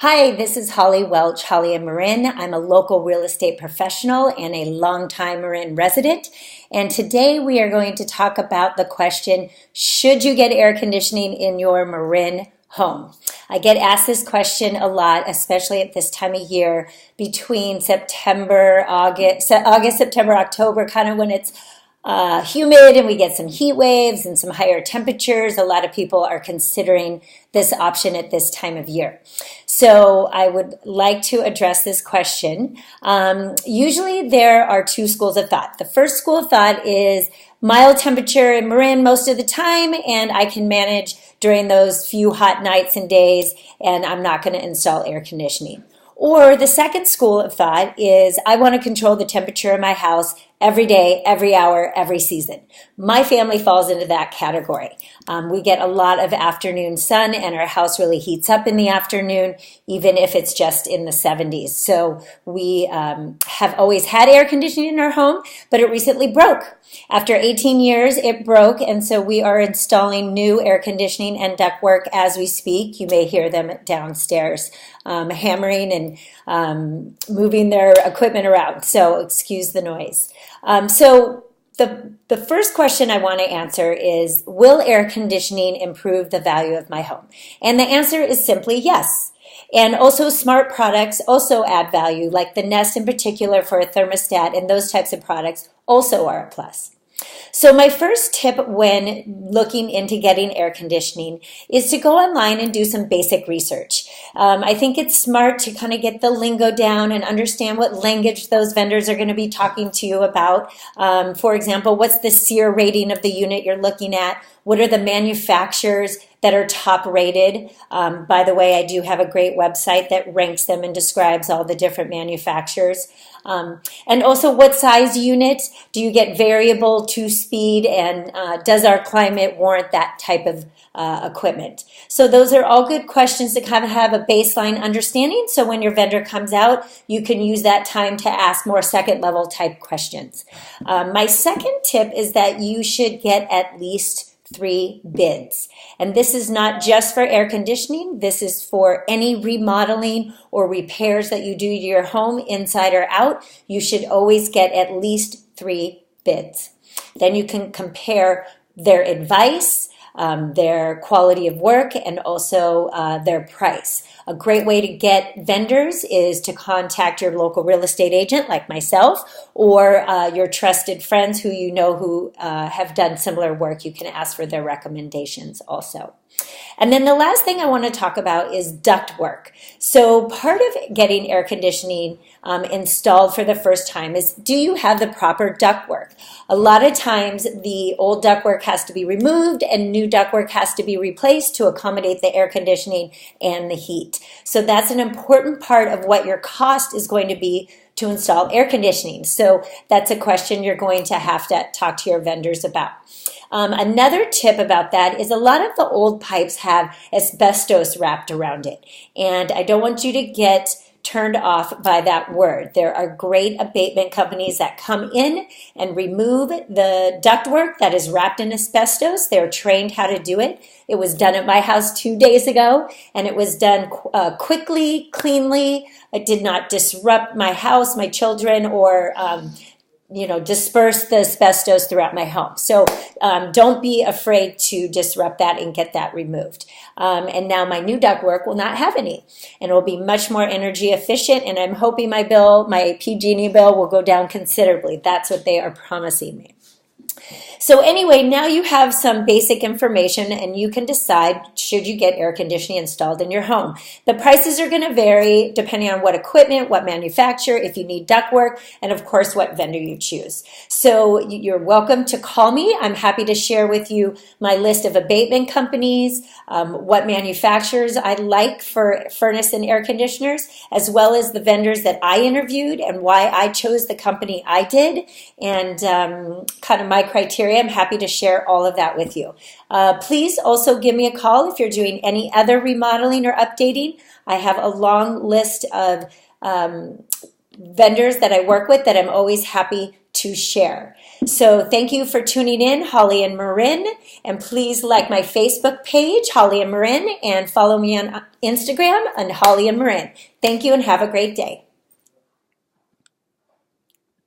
Hi, this is Holly Welch, Holly and Marin. I'm a local real estate professional and a longtime Marin resident. And today we are going to talk about the question, should you get air conditioning in your Marin home? I get asked this question a lot, especially at this time of year between August, September, October, kind of when it's humid and we get some heat waves and some higher temperatures. A lot of people are considering this option at this time of year. So I would like to address this question. Usually there are two schools of thought. The first school of thought is mild temperature in Marin most of the time, and I can manage during those few hot nights and days, and I'm not going to install air conditioning. Or the second school of thought is I want to control the temperature of my house every day, every hour, every season. My family falls into that category. We get a lot of afternoon sun and our house really heats up in the afternoon, even if it's just in the 70s. So we have always had air conditioning in our home, but it recently broke. After 18 years, it broke, and so we are installing new air conditioning and ductwork as we speak. You may hear them downstairs hammering and moving their equipment around, so excuse the noise. So the first question I want to answer is, will air conditioning improve the value of my home? And the answer is simply yes. And also smart products also add value, like the Nest in particular for a thermostat, and those types of products also are a plus. So my first tip when looking into getting air conditioning is to go online and do some basic research. I think it's smart to kind of get the lingo down and understand what language those vendors are going to be talking to you about. For example, what's the SEER rating of the unit you're looking at? What are the manufacturers that are top rated? By the way, I do have a great website that ranks them and describes all the different manufacturers. And also, what size unit? Do you get variable two-speed? And does our climate warrant that type of equipment? So those are all good questions to kind of have a baseline understanding. So when your vendor comes out, you can use that time to ask more second-level type questions. My second tip is that you should get at least 3 bids. And this is not just for air conditioning. This is for any remodeling or repairs that you do to your home, inside or out. You should always get at least 3 bids. Then you can compare their advice, their quality of work, and also their price. A great way to get vendors is to contact your local real estate agent like myself, or your trusted friends who you know who have done similar work. You can ask for their recommendations also. And then the last thing I want to talk about is ductwork. So part of getting air conditioning installed for the first time is, do you have the proper ductwork? A lot of times the old ductwork has to be removed and new ductwork has to be replaced to accommodate the air conditioning and the heat. So that's an important part of what your cost is going to be to install air conditioning. So that's a question you're going to have to talk to your vendors about. Another tip about that is a lot of the old pipes have asbestos wrapped around it. And I don't want you to get turned off by that word. There are great abatement companies that come in and remove the ductwork that is wrapped in asbestos. They're trained how to do it. It was done at my house 2 days ago, and it was done quickly, cleanly. It did not disrupt my house, my children, or disperse the asbestos throughout my home. So don't be afraid to disrupt that and get that removed. And now my new ductwork will not have any, and it will be much more energy efficient, and I'm hoping my PG&E bill will go down considerably. That's what they are promising me. So anyway, now you have some basic information and you can decide, should you get air conditioning installed in your home. The prices are going to vary depending on what equipment, what manufacturer, if you need ductwork, and of course what vendor you choose. So you're welcome to call me. I'm happy to share with you my list of abatement companies, what manufacturers I like for furnace and air conditioners, as well as the vendors that I interviewed and why I chose the company I did, and kind of my criteria. I'm happy to share all of that with you. Please also give me a call if you're doing any other remodeling or updating. I have a long list of vendors that I work with that I'm always happy to share. So thank you for tuning in, Holly and Marin, and please like my Facebook page, Holly and Marin, and follow me on Instagram on Holly and Marin. Thank you and have a great day.